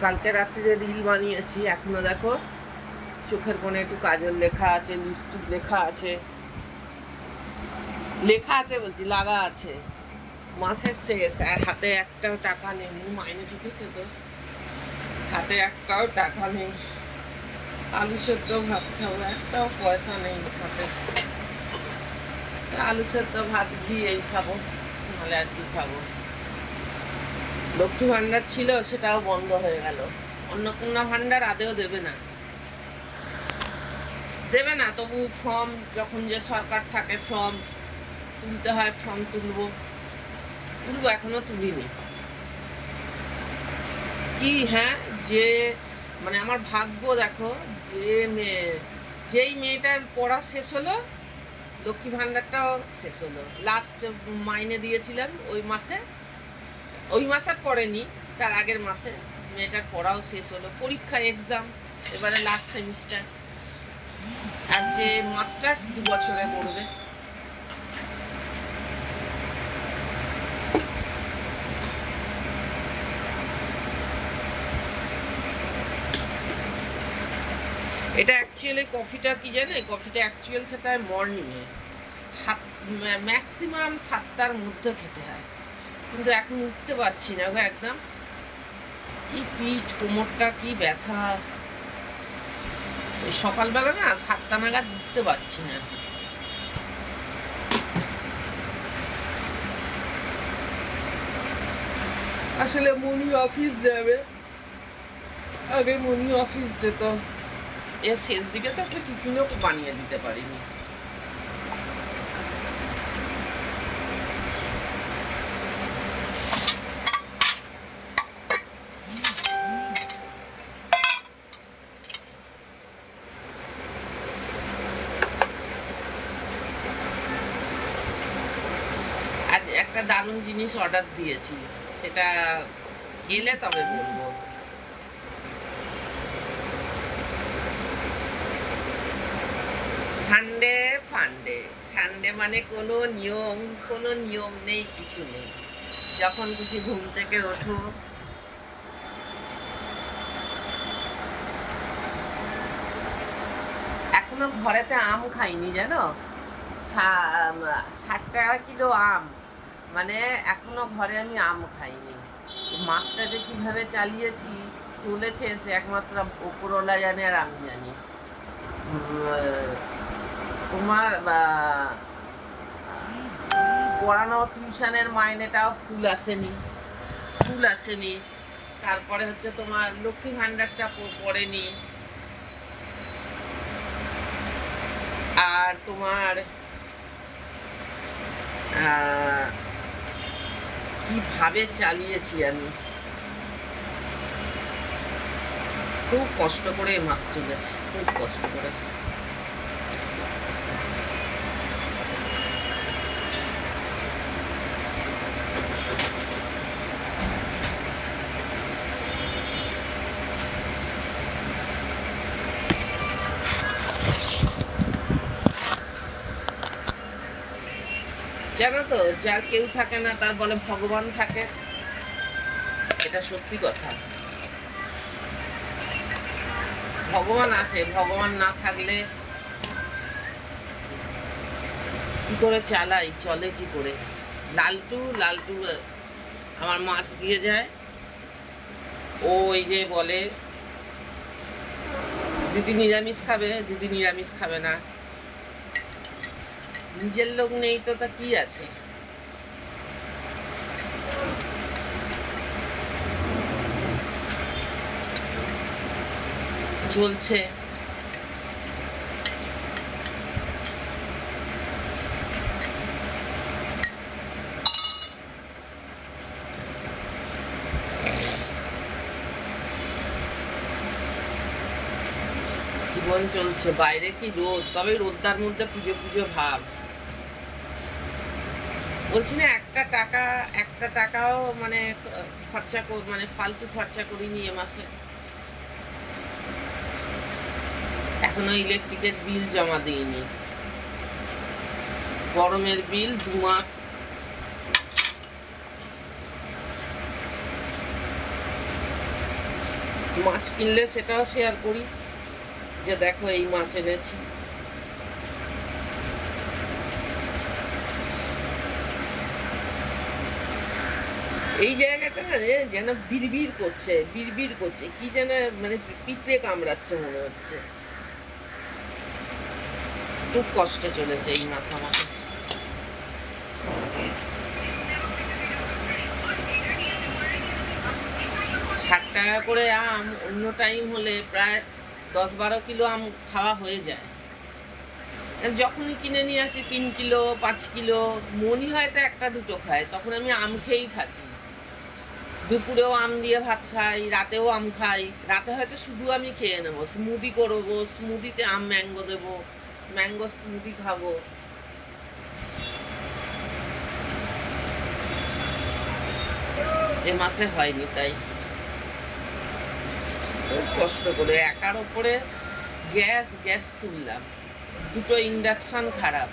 কালকে রাত্রিরে রিল বানিয়েছি, এখনো দেখো চোখের কোণে একটু কাজল লেখা আছে, লিপস্টিক লেখা আছে, বলছি লাগা আছে। মাসের শেষ, আর হাতে একটাও টাকা নেই। মাইনে ঢুকেছে তো, হাতে একটাও টাকা নেই। আলু সেদ্ধ ভাত খাবো, একটাও পয়সা নেই হাতে। আলু সেদ্ধ ভাত ঘি এই খাবো, নাহলে আর কি খাবো। লক্ষ্মী ভান্ডার ছিল, সেটাও বন্ধ হয়ে গেল। অন্নপূর্ণা ভান্ডার আদেও দেবে না, তবু ফর্ম যখন যে সরকার থাকে ফর্ম তুলতে হয়, ফর্ম তুলবো, এখনো তুলিনি। কি হ্যাঁ, যে মানে আমার ভাগ্য দেখো, যেই মেয়েটার পড়া শেষ হলো, লক্ষ্মী ভান্ডারটাও শেষ হলো। লাস্ট মাইনে দিয়েছিলাম ওই মাসে পড়েনি, তার আগের মাসে মেয়েটার পড়াও শেষ হলো। পরীক্ষা এক্সাম এবারে লাস্ট সেমিস্টার। আর যে মাস্টার্স 2 বছরে পড়বে। এটা অ্যাকচুয়ালি কফিটা কি জানে, কফিটা অ্যাকচুয়াল খেতে হয় মর্নিংয়ে, ম্যাক্সিমাম 7টার মধ্যে খেতে হয়। কিন্তু এখন উঠতে পারছি না গো, একদম কি পিঠ কোমরটা কি ব্যথা। সেই সকালবেলা না 7টা নাগাদ উঠতে পারছি না। আসলে মনি অফিস যাবে, আগে মনি অফিস যেত, এর শেষ দিকে তো একটা টিফিনও বানিয়ে দিতে পারিনি। আজ একটা দারুণ জিনিস অর্ডার দিয়েছি, সেটা এলে তবে বলবো। সানডে ফান্ডে, সানডে মানে কোনো নিয়ম নেই, কিছু নেই। যখন খুশি ঘুম থেকে ওঠো, এখনো ঘরেতে আম খাইনি জানো, 60 টাকা কিলো আম, মানে এখনো ঘরে আমি আম খাইনি। মাছটা যে কিভাবে চলেছে সে একমাত্র ওপরওয়ালা জানে, আর আমি জানি। তোমার পড়ানো টিউশনের মাইনেটাও ফুল আসেনি। তারপরে হচ্ছে তোমার লক্ষ্মী ভান্ডারটা পড়েনি। আর তোমার কিভাবে চালিয়েছি আমি, খুব কষ্ট করে মাস চলেছে, খুব কষ্ট করে। জানো তো, যার কেউ থাকে না তার বলে ভগবান থাকে, এটা সত্যি কথা। ভগবান আছে, ভগবান না থাকলে কি করে চলে কি করে। লালটু আমার মাছ দিয়ে যায়, ও এই যে বলে দিদি নিরামিষ খাবে না। নিজের লোক নেই তো তা কি আছে। চলছে। জীবন চলছে, বাইরে কি রোদ, তবে রোদটার মধ্যে পুজো ভাব। বলছি না, একটা টাকাও মানে ফালতু খরচা করিনি এ মাসে। এখনো ইলেকট্রিকের বিল জমা দিইনি, গরমের বিল 2 মাস। মাছ কিনলে সেটাও শেয়ার করি, যে দেখো এই মাছ এনেছি। এই জায়গাটা না যেন বিড়বিড় করছে, বিড়বিড় করছে, কি যেন মানে পিঁপড়ে কামড়াচ্ছে মনে হচ্ছে। খুব কষ্ট চলেছে এই মাস আমাকে। 60 টাকা করে আম, অন্য টাইম হলে প্রায় 10-12 কিলো আম খাওয়া হয়ে যায়। যখনই কিনে নিয়ে আসি 3 কিলো 5 কিলো, মনি হয়তো 1-2 খায়, তখন আমি আম খেয়েই থাকি। দুপুরেও আম দিয়ে ভাত খাই, রাতেও আম খাই। রাতে হয়তো শুধু আমি খেয়ে নেবো, স্মুদি করবো, স্মুদিতে আম ম্যাঙ্গো দেবো, ম্যাঙ্গো স্মুদি খাবো। এ মাসে হয়নি, তাই খুব কষ্ট করে একার ওপরে গ্যাস তুললাম। 2টো ইন্ডাকশান খারাপ,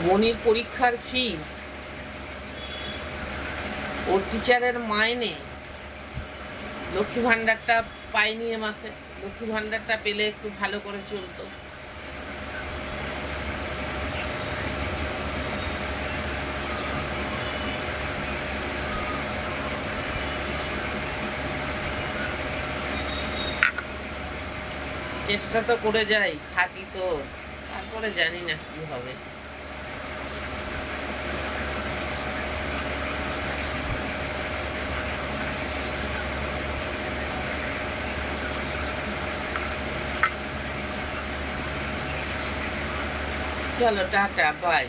মনির পরীক্ষার ফিস, ওর টিচারের মাইনে, লক্ষ্মী ভাণ্ডারটা পাইনি এ মাসে। লক্ষ্মী ভাণ্ডারটা পেলে একটু ভালো করে চলতো। চেষ্টা তো করে যাই, খাটি তো, তারপরে জানি না কি হবে। চলো টাটা, বাই।